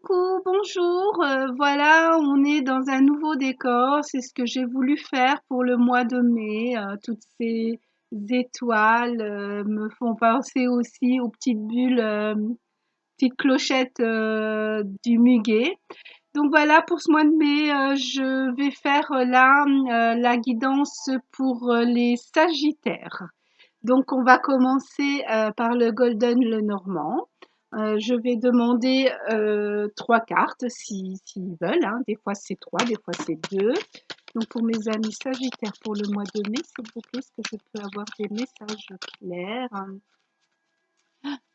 Coucou, bonjour. Voilà, on est dans un nouveau décor. C'est ce que j'ai voulu faire pour le mois de mai. Toutes ces étoiles me font penser aussi aux petites bulles, petites clochettes du muguet. Donc voilà, pour ce mois de mai, je vais faire là la guidance pour les Sagittaires. Donc on va commencer par le Golden Lenormand. Je vais demander 3 cartes s'ils veulent, hein. Des fois c'est 3, des fois c'est 2. Donc pour mes amis Sagittaires pour le mois de mai, s'il vous plaît, est-ce que je peux avoir des messages clairs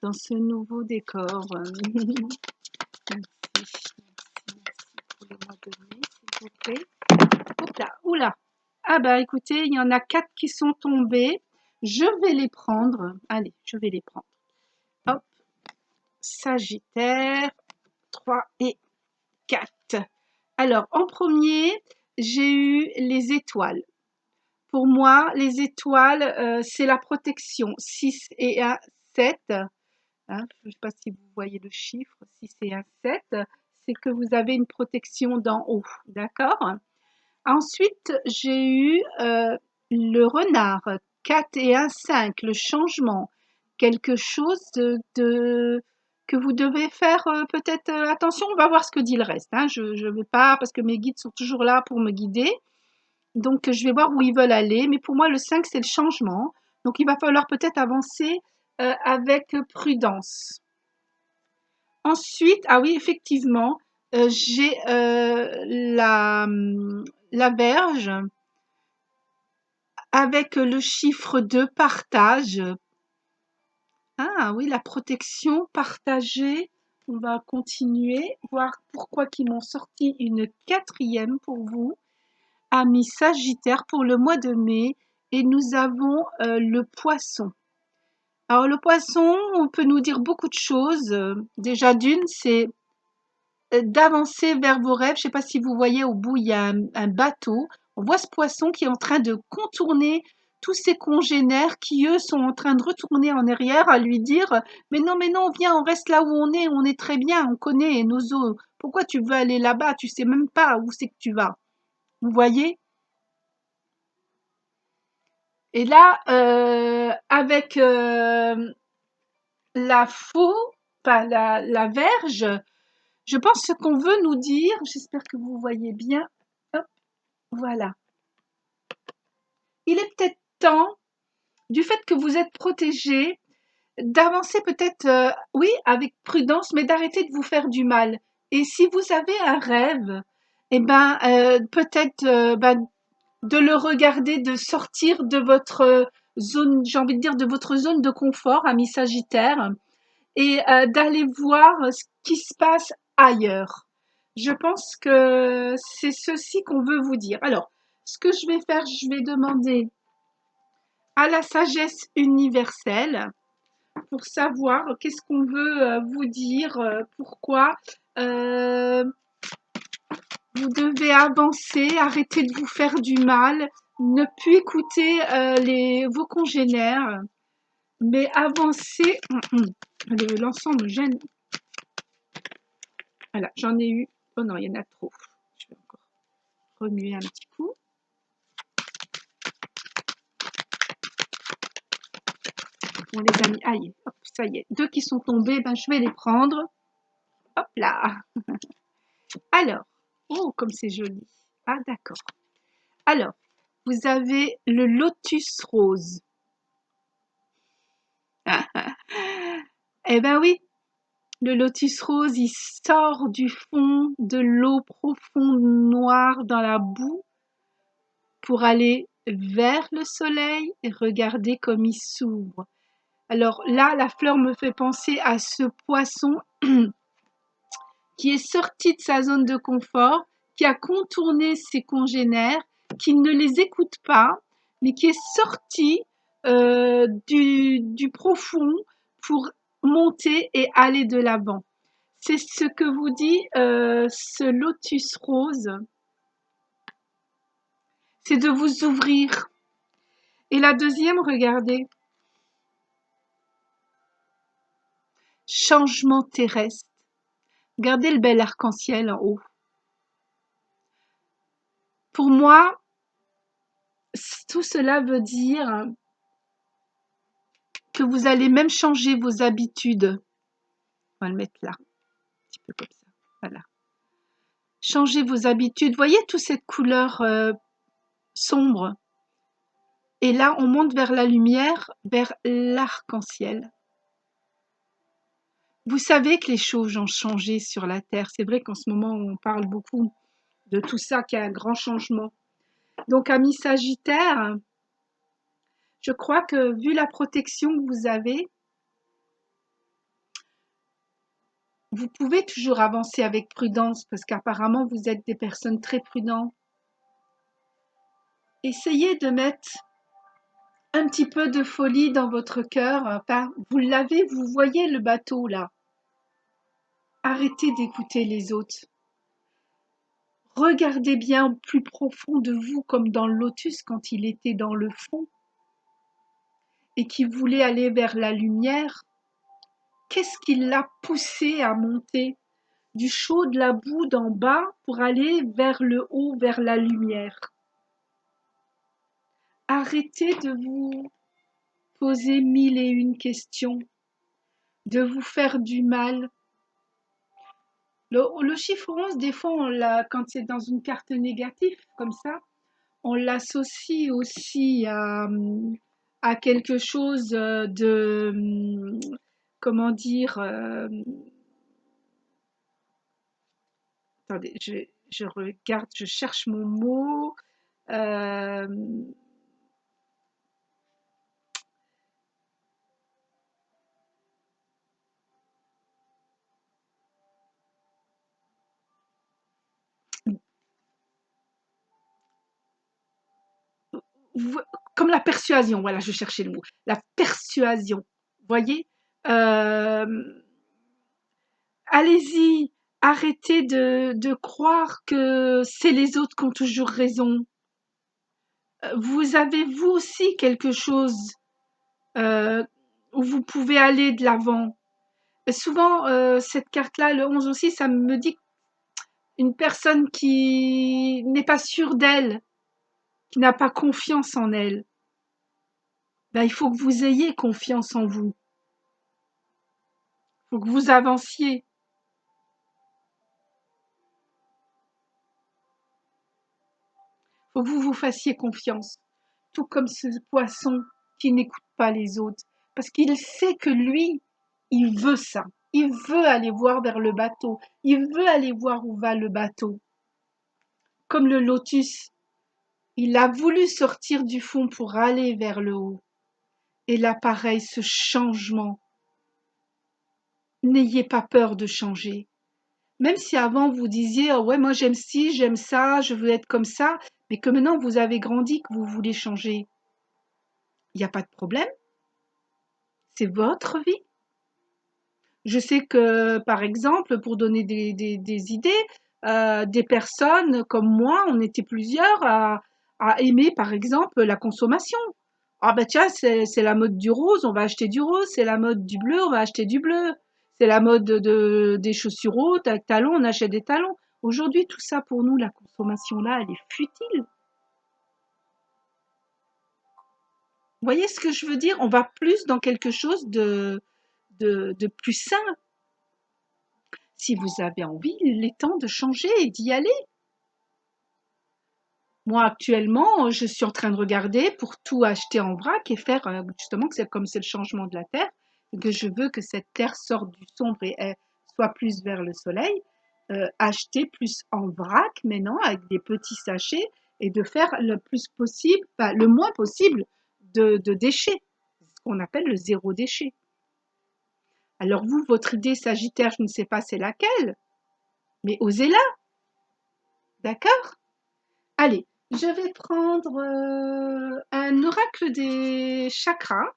dans ce nouveau décor? Merci, merci, merci pour le mois de mai, s'il vous plaît. Hop là, oula. Ah bah écoutez, il y en a 4 qui sont tombés. Je vais les prendre. Allez, je vais les prendre. Hop, Sagittaire, 3 et 4. Alors, en premier, j'ai eu les étoiles. Pour moi, les étoiles, c'est la protection. 6 et 1, 7. Hein, je ne sais pas si vous voyez le chiffre. 6 et 1, 7. C'est que vous avez une protection d'en haut. D'accord? Ensuite, j'ai eu le renard, 4 et 1, 5, le changement. Quelque chose que vous devez faire peut-être attention, on va voir ce que dit le reste. Hein. Je ne vais pas, parce que mes guides sont toujours là pour me guider. Donc, je vais voir où ils veulent aller. Mais pour moi, le 5, c'est le changement. Donc, il va falloir peut-être avancer avec prudence. Ensuite, ah oui, effectivement, j'ai la verge avec le chiffre 2, partage. Ah oui, la protection partagée. On va continuer, voir pourquoi ils m'ont sorti une 4e pour vous, amis Sagittaire, pour le mois de mai. Et nous avons le poisson. Alors le poisson, on peut nous dire beaucoup de choses. Déjà d'une, c'est d'avancer vers vos rêves. Je ne sais pas si vous voyez au bout, il y a un bateau. On voit ce poisson qui est en train de contourner tous ses congénères qui, eux, sont en train de retourner en arrière à lui dire mais non, viens, on reste là où on est très bien, on connaît nos eaux. Pourquoi tu veux aller là-bas? Tu sais même pas où c'est que tu vas. Vous voyez? Et là, avec la faux, enfin la verge, je pense ce qu'on veut nous dire, j'espère que vous voyez bien. Hop, voilà. Il est peut-être temps, du fait que vous êtes protégé, d'avancer peut-être, oui, avec prudence, mais d'arrêter de vous faire du mal. Et si vous avez un rêve, eh ben, peut-être de le regarder, de sortir de votre zone, j'ai envie de dire, de votre zone de confort, ami Sagittaire, et d'aller voir ce qui se passe ailleurs. Je pense que c'est ceci qu'on veut vous dire. Alors, ce que je vais faire, je vais demander à la sagesse universelle pour savoir qu'est-ce qu'on veut vous dire, pourquoi vous devez avancer, arrêter de vous faire du mal, ne plus écouter vos congénères, mais avancer. L'ensemble gêne. Voilà, j'en ai eu. Oh non, il y en a trop. Je vais encore remuer un petit coup. Bon, les amis, aïe, hop, ça y est. 2 qui sont tombés, ben, je vais les prendre. Hop là. Alors, oh, comme c'est joli. Ah, d'accord. Alors, vous avez le lotus rose. Eh ben oui, le lotus rose, il sort du fond de l'eau profonde noire dans la boue pour aller vers le soleil et regarder comme il s'ouvre. Alors là, la fleur me fait penser à ce poisson qui est sorti de sa zone de confort, qui a contourné ses congénères, qui ne les écoute pas, mais qui est sorti du profond pour monter et aller de l'avant. C'est ce que vous dit ce lotus rose, c'est de vous ouvrir. Et la deuxième, regardez, changement terrestre. Regardez le bel arc-en-ciel en haut. Pour moi, tout cela veut dire que vous allez même changer vos habitudes. On va le mettre là, un petit peu comme ça. Voilà. Changez vos habitudes. Voyez toute cette couleur sombre. Et là, on monte vers la lumière, vers l'arc-en-ciel. Vous savez que les choses ont changé sur la Terre. C'est vrai qu'en ce moment, on parle beaucoup de tout ça, qu'il y a un grand changement. Donc, amis Sagittaire, je crois que vu la protection que vous avez, vous pouvez toujours avancer avec prudence parce qu'apparemment, vous êtes des personnes très prudentes. Essayez de mettre un petit peu de folie dans votre cœur. Vous l'avez, vous voyez le bateau là. Arrêtez d'écouter les autres. Regardez bien au plus profond de vous, comme dans le lotus quand il était dans le fond et qu'il voulait aller vers la lumière. Qu'est-ce qui l'a poussé à monter du chaud de la boue d'en bas pour aller vers le haut, vers la lumière? Arrêtez de vous poser mille et une questions, de vous faire du mal. Le chiffre 11, des fois, quand c'est dans une carte négative comme ça, on l'associe aussi à quelque chose comment dire, attendez, je regarde, je cherche mon mot. euh, Comme la persuasion, voilà, je cherchais le mot. La persuasion, voyez. Euh, Allez-y, arrêtez de croire que c'est les autres qui ont toujours raison. Vous avez vous aussi quelque chose euh, où vous pouvez aller de l'avant. Souvent, cette carte-là, le 11 aussi, ça me dit une personne qui n'est pas sûre d'elle, qui n'a pas confiance en elle. Ben, il faut que vous ayez confiance en vous. Il faut que vous avanciez. Il faut que vous vous fassiez confiance. Tout comme ce poisson qui n'écoute pas les autres. Parce qu'il sait que lui, il veut ça. Il veut aller voir vers le bateau. Il veut aller voir où va le bateau. Comme le lotus, il a voulu sortir du fond pour aller vers le haut. Et là, pareil, ce changement. N'ayez pas peur de changer. Même si avant vous disiez, oh ouais, moi j'aime ci, j'aime ça, je veux être comme ça, mais que maintenant vous avez grandi, que vous voulez changer, il n'y a pas de problème. C'est votre vie. Je sais que, par exemple, pour donner des idées, des personnes comme moi, on était plusieurs à aimer, par exemple, la consommation. Ah bah tiens, c'est la mode du rose, on va acheter du rose. C'est la mode du bleu, on va acheter du bleu. C'est la mode des chaussures hautes avec talons, on achète des talons. Aujourd'hui, tout ça pour nous, la consommation là, elle est futile. Vous voyez ce que je veux dire? On va plus dans quelque chose de plus sain. Si vous avez envie, il est temps de changer et d'y aller. Moi, actuellement, je suis en train de regarder pour tout acheter en vrac et faire justement que c'est comme c'est le changement de la terre, et que je veux que cette terre sorte du sombre et soit plus vers le soleil, acheter plus en vrac maintenant avec des petits sachets et de faire le plus possible, enfin, le moins possible de déchets, ce qu'on appelle le zéro déchet. Alors vous, votre idée Sagittaire, je ne sais pas c'est laquelle, mais osez-la, d'accord? Allez, je vais prendre un oracle des chakras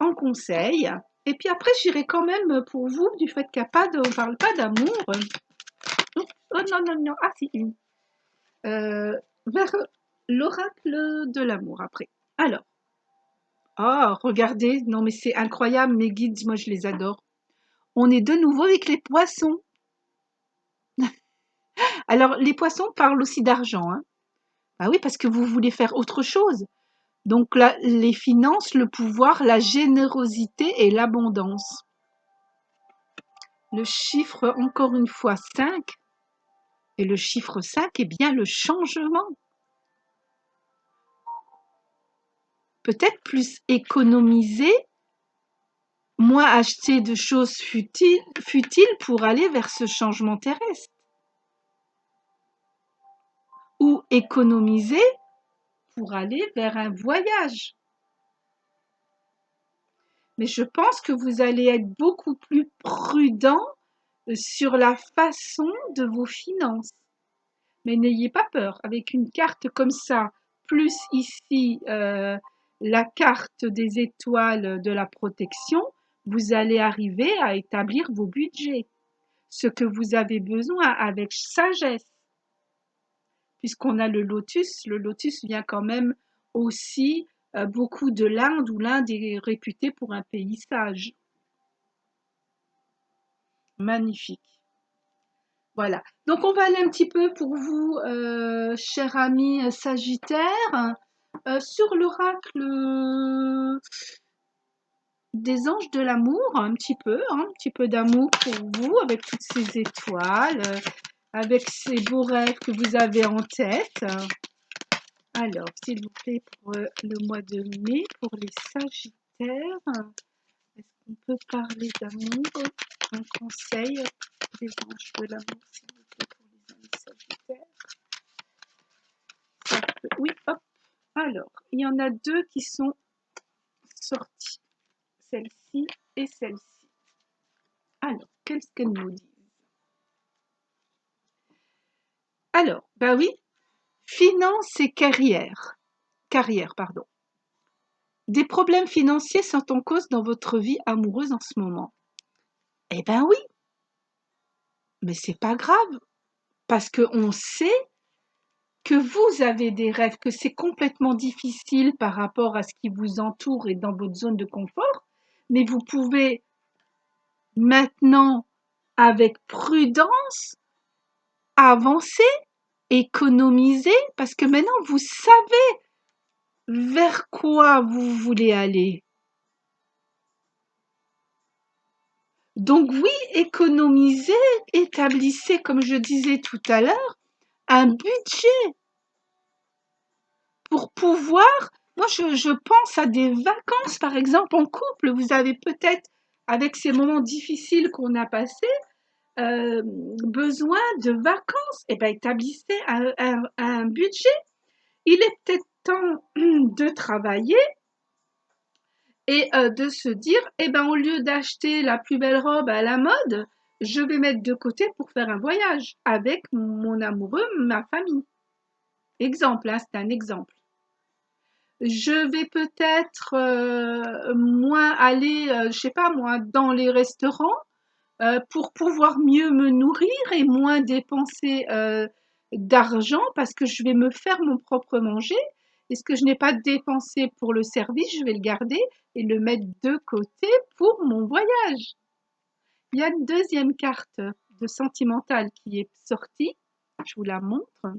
en conseil. Et puis après, j'irai quand même pour vous, du fait qu'il n'y a pas de, on parle pas d'amour. Oh non, non, non, ah si, une. Vers l'oracle de l'amour après. Alors, oh, regardez, non mais c'est incroyable, mes guides, moi je les adore. on est de nouveau avec les poissons. Alors, les poissons parlent aussi d'argent, hein. Bah oui, parce que vous voulez faire autre chose. Donc là, les finances, le pouvoir, la générosité et l'abondance. Le chiffre, encore une fois, 5. Et le chiffre 5 est bien le changement. Peut-être plus économiser, moins acheter de choses futiles pour aller vers ce changement terrestre. Ou économiser pour aller vers un voyage. Mais je pense que vous allez être beaucoup plus prudent sur la façon de vos finances. Mais n'ayez pas peur, avec une carte comme ça, plus ici la carte des étoiles de la protection, vous allez arriver à établir vos budgets, ce que vous avez besoin avec sagesse. Puisqu'on a le lotus vient quand même aussi beaucoup de l'Inde, où l'Inde est réputée pour un pays sage. Magnifique. Voilà. Donc, on va aller un petit peu pour vous, cher ami Sagittaire, sur l'oracle des anges de l'amour, un petit peu d'amour pour vous, avec toutes ces étoiles, avec ces beaux rêves que vous avez en tête. Alors, s'il vous plaît, pour le mois de mai, pour les Sagittaires, est-ce qu'on peut parler d'amour? Un conseil des anges de l'amour, s'il vous plaît, pour les amis Sagittaires. Oui, hop. Alors, il y en a deux qui sont sorties. Celle-ci et celle-ci. Alors, qu'est-ce qu'elles nous disent? Alors, bah oui, finance et carrière. Carrière, pardon. Des problèmes financiers sont en cause dans votre vie amoureuse en ce moment. Eh ben oui, mais c'est pas grave, parce qu'on sait que vous avez des rêves, que c'est complètement difficile par rapport à ce qui vous entoure et dans votre zone de confort, mais vous pouvez maintenant, avec prudence, avancer, économiser, parce que maintenant vous savez vers quoi vous voulez aller. Donc oui, économisez, établissez, comme je disais tout à l'heure, un budget pour pouvoir, moi je pense à des vacances par exemple en couple, vous avez peut-être, avec ces moments difficiles qu'on a passés, besoin de vacances, et bien établissez un budget. Il est peut-être temps de travailler et de se dire, eh ben au lieu d'acheter la plus belle robe à la mode, je vais mettre de côté pour faire un voyage avec mon amoureux, ma famille. Exemple, hein, c'est un exemple. Je vais peut-être moins aller, je sais pas moi, dans les restaurants pour pouvoir mieux me nourrir et moins dépenser d'argent parce que je vais me faire mon propre manger. Et ce que je n'ai pas dépensé pour le service, je vais le garder et le mettre de côté pour mon voyage. Il y a une deuxième carte de sentimentale qui est sortie. Je vous la montre.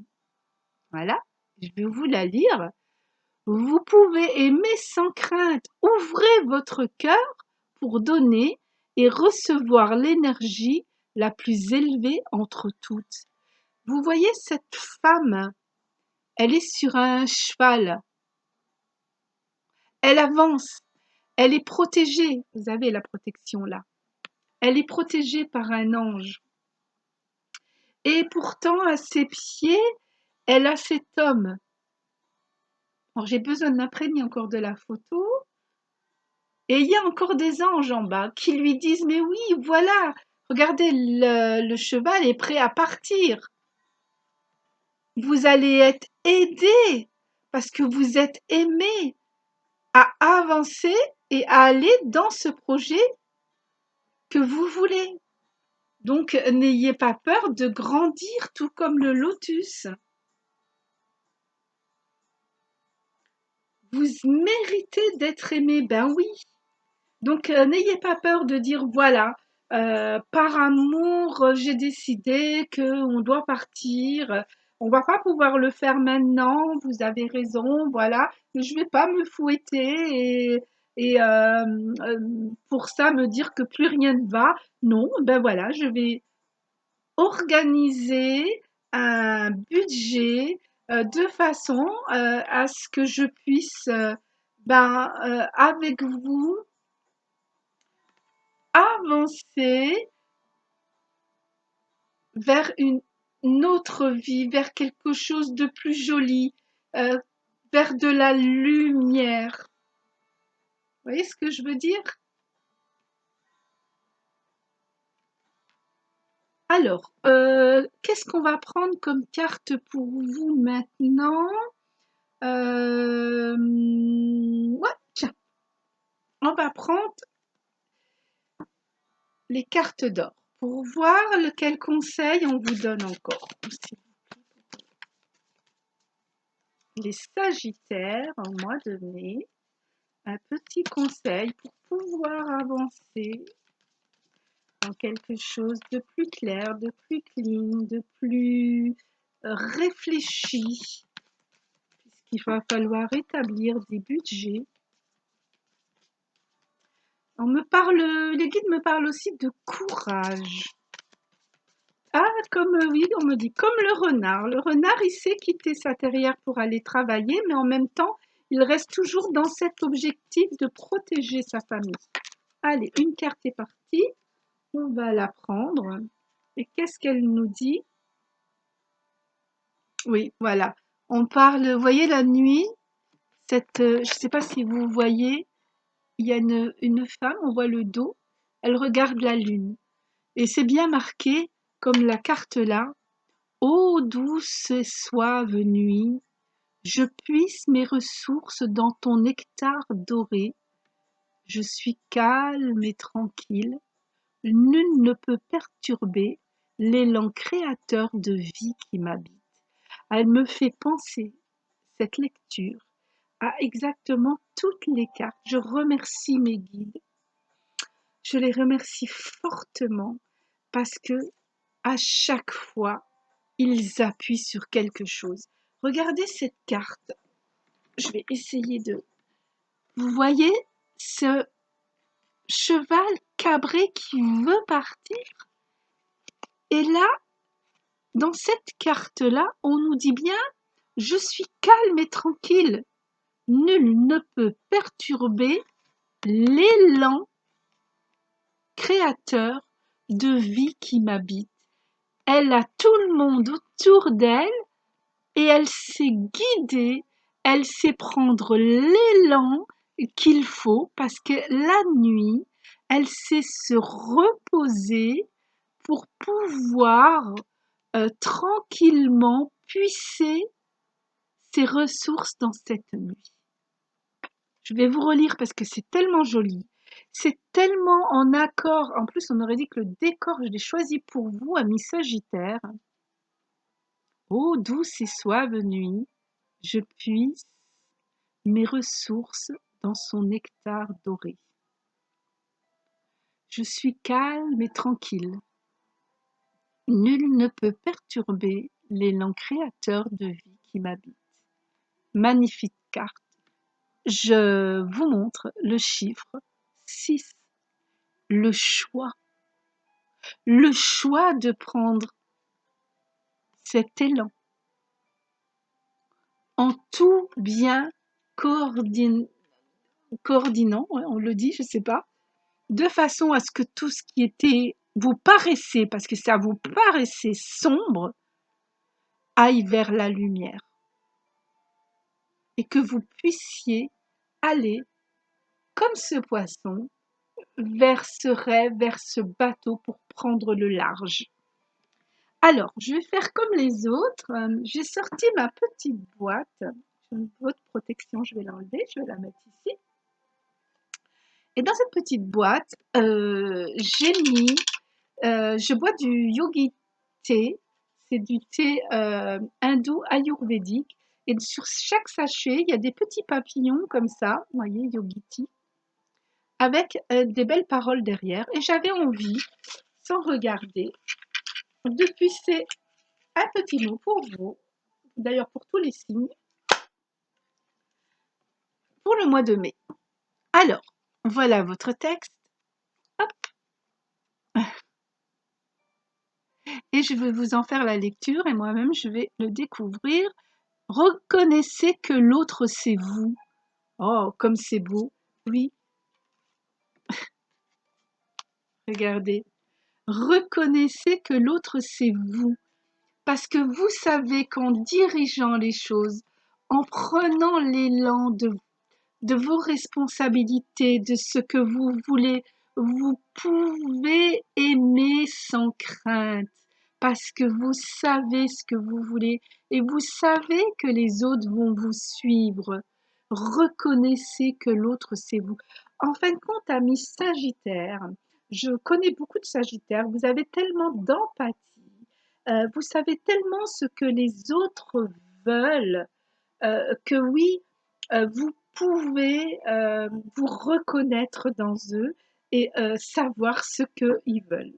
Voilà, je vais vous la lire. Vous pouvez aimer sans crainte. Ouvrez votre cœur pour donner et recevoir l'énergie la plus élevée entre toutes. Vous voyez cette femme, elle est sur un cheval. Elle avance. Elle est protégée. Vous avez la protection là. Elle est protégée par un ange. Et pourtant, à ses pieds, elle a cet homme. Alors, j'ai besoin d'imprégner encore de la photo. Et il y a encore des anges en bas qui lui disent, mais oui, voilà, regardez, le cheval est prêt à partir. Vous allez être aidé parce que vous êtes aimé à avancer et à aller dans ce projet que vous voulez. Donc, n'ayez pas peur de grandir tout comme le lotus. Vous méritez d'être aimé, ben oui. Donc, n'ayez pas peur de dire, voilà, Par amour, j'ai décidé qu'on doit partir. On va pas pouvoir le faire maintenant, vous avez raison, voilà. Mais je vais pas me fouetter et pour ça me dire que plus rien ne va. Non, ben voilà, je vais organiser un budget de façon à ce que je puisse, avec vous, avancer vers une autre vie, vers quelque chose de plus joli, euh, vers de la lumière. Vous voyez ce que je veux dire? Alors, qu'est-ce qu'on va prendre comme carte pour vous maintenant? Ouais, tiens, on va prendre les cartes d'or pour voir lequel conseil on vous donne encore. Les Sagittaires en mois de mai, un petit conseil pour pouvoir avancer dans quelque chose de plus clair, de plus clean, de plus réfléchi, puisqu'il va falloir établir des budgets. Les guides me parlent aussi de courage. Ah, comme oui, on me dit comme le renard. Le renard, il sait quitter sa terrière pour aller travailler, mais en même temps, il reste toujours dans cet objectif de protéger sa famille. Allez, une carte est partie. On va la prendre. Et qu'est-ce qu'elle nous dit? Oui, voilà. On parle, vous voyez la nuit, je ne sais pas si vous voyez, il y a une femme, on voit le dos, elle regarde la lune. Et c'est bien marqué, comme la carte là, ô douce et suave nuit, je puise mes ressources dans ton nectar doré. Je suis calme et tranquille. Nul ne peut perturber l'élan créateur de vie qui m'habite. Elle me fait penser, cette lecture, à exactement toutes les cartes. Je remercie mes guides. Je les remercie fortement parce que à chaque fois, ils appuient sur quelque chose. Regardez cette carte. Je vais essayer de... Vous voyez ce cheval cabré qui veut partir? Et là, dans cette carte-là, on nous dit bien, je suis calme et tranquille. Nul ne peut perturber l'élan créateur de vie qui m'habite. Elle a tout le monde autour d'elle et elle sait guider, elle sait prendre l'élan qu'il faut parce que la nuit, elle sait se reposer pour pouvoir tranquillement puiser ses ressources dans cette nuit. Je vais vous relire parce que c'est tellement joli. C'est tellement en accord. En plus, on aurait dit que le décor, je l'ai choisi pour vous, amis Sagittaire. Ô douce et suave nuit, je puise mes ressources dans son nectar doré. Je suis calme et tranquille. Nul ne peut perturber l'élan créateur de vie qui m'habite. Magnifique carte. Je vous montre le chiffre 6. Le choix. Le choix de prendre cet élan en tout bien coordinant, ouais, on le dit, je sais pas, de façon à ce que tout ce qui était vous paraissait, parce que ça vous paraissait sombre, aille vers la lumière et que vous puissiez aller comme ce poisson vers ce rêve, vers ce bateau pour prendre le large. Alors, je vais faire comme les autres. J'ai sorti ma petite boîte. Votre protection, je vais l'enlever, je vais la mettre ici. Et dans cette petite boîte, j'ai mis, je bois du yogi thé. C'est du thé hindou ayurvédique. Et sur chaque sachet, il y a des petits papillons comme ça. Vous voyez, yogi tea. avec des belles paroles derrière. Et j'avais envie, sans regarder, de pucer un petit mot pour vous, d'ailleurs pour tous les signes, pour le mois de mai. Alors, voilà votre texte. Hop. Et je vais vous en faire la lecture et moi-même je vais le découvrir. Reconnaissez que l'autre c'est vous. Oh, comme c'est beau. Oui, regardez. Reconnaissez que l'autre c'est vous. Parce que vous savez qu'en dirigeant les choses, en prenant l'élan de vos responsabilités, de ce que vous voulez, vous pouvez aimer sans crainte parce que vous savez ce que vous voulez et vous savez que les autres vont vous suivre. Reconnaissez que l'autre, c'est vous. En fin de compte, amis Sagittaires, je connais beaucoup de Sagittaires, vous avez tellement d'empathie, vous savez tellement ce que les autres veulent, que oui, vous pouvez vous reconnaître dans eux et savoir ce qu'ils veulent.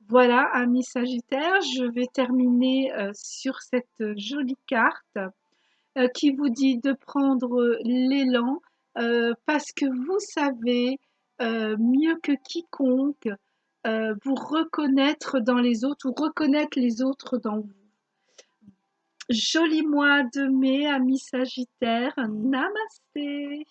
Voilà, amis Sagittaire, je vais terminer sur cette jolie carte qui vous dit de prendre l'élan parce que vous savez mieux que quiconque vous reconnaître dans les autres ou reconnaître les autres dans vous. Joli mois de mai, amis Sagittaires. Namasté.